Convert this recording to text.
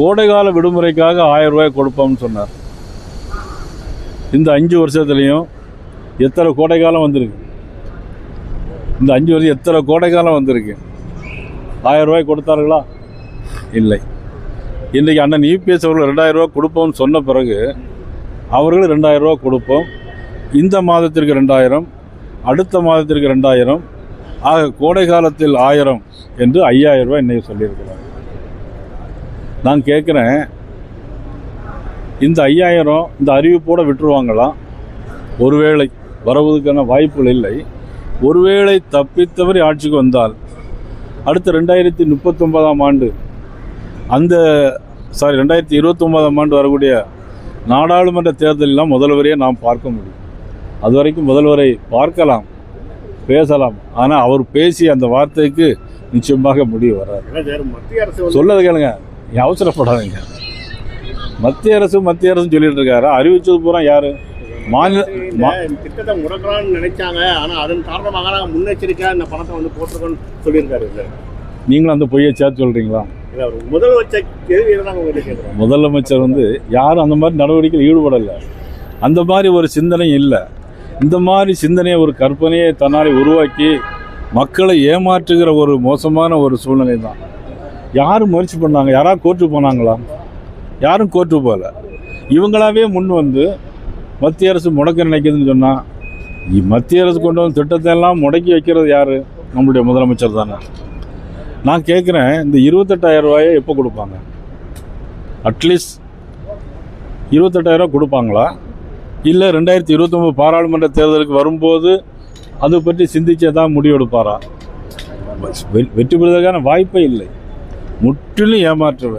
கோடைகால விடுமுறைக்காக 1000 ரூபாய் கொடுப்போம்னு சொன்னார். இந்த 5 வருஷத்துலேயும் எத்தனை கோடைக்காலம் வந்திருக்கு? இந்த 5 வருஷம் எத்தனை கோடைக்காலம் வந்திருக்கு? 1000 ரூபாய் கொடுத்தார்களா? இல்லை. இன்றைக்கி அண்ணன் இபிஎஸ் அவர்கள் 2000 ரூபா கொடுப்போம்னு சொன்ன பிறகு அவர்கள் 2000 ரூபா கொடுப்போம், இந்த மாதத்திற்கு 2000, அடுத்த மாதத்திற்கு 2000, ஆக கோடை காலத்தில் 1000 என்று 5000 ரூபாய் இன்னைக்கு சொல்லியிருக்கிறார். நான் கேட்குறேன், இந்த 5000 இந்த அறிவிப்போடு விட்டுருவாங்களா? ஒருவேளை வருவதற்கான வாய்ப்புகள் இல்லை. ஒருவேளை தப்பித்தவரை ஆட்சிக்கு வந்தால் அடுத்த 2039ஆம் ஆண்டு அந்த 2029ஆம் ஆண்டு வரக்கூடிய நாடாளுமன்ற தேர்தலெல்லாம் முதல்வரையே நாம் பார்க்க முடியும். அது வரைக்கும் முதல்வரை பார்க்கலாம், பேசலாம். ஆனால் அவர் பேசிய அந்த வார்த்தைக்கு நிச்சயமாக முடிவு வராது. சொல்லது கேளுங்க, அவசரப்படாதீங்க. மத்திய அரசு சொல்லிட்டு இருக்காரு. அறிவிச்சது பூரா யாரு? மாநில திட்டத்தை முடக்கலாம்னு நினைச்சாங்க. ஆனால் அதன் காரணமாக முன்னெச்சரிக்கையாக இந்த பணத்தை வந்து போட்டிருக்கோன்னு சொல்லியிருக்காரு. நீங்களும் அந்த பொய்யை சேர்த்து சொல்றீங்களா? முதலமைச்சர் யாரும் அந்த மாதிரி நடவடிக்கையில் ஈடுபடலை. அந்த மாதிரி ஒரு சிந்தனை இல்லை. இந்த மாதிரி சிந்தனையை, ஒரு கற்பனையை தன்னாலே உருவாக்கி மக்களை ஏமாற்றுகிற ஒரு மோசமான ஒரு சூழ்நிலை தான். யாரும் முயற்சி பண்ணாங்க? யாராவது கோர்ட்டுக்கு போனாங்களா? யாரும் கோர்ட்டுக்கு போகல. இவங்களாவே முன் வந்து மத்திய அரசு முடக்க நினைக்குதுன்னு சொன்னால், மத்திய அரசு கொண்டு வந்து திட்டத்தை எல்லாம் முடக்கி வைக்கிறது யார்? நம்மளுடைய முதலமைச்சர் தானே. நான் கேட்குறேன், இந்த 28,000 ரூபாயை எப்போ கொடுப்பாங்க? அட்லீஸ்ட் 28,000 ரூபா கொடுப்பாங்களா? இல்லை 2029 பாராளுமன்ற தேர்தலுக்கு வரும்போது அதை பற்றி சிந்திச்சே தான் முடிவெடுப்பாரா? வெற்றி பெறுவதற்கான வாய்ப்பே இல்லை. முற்றிலும் ஏமாற்றுவர்.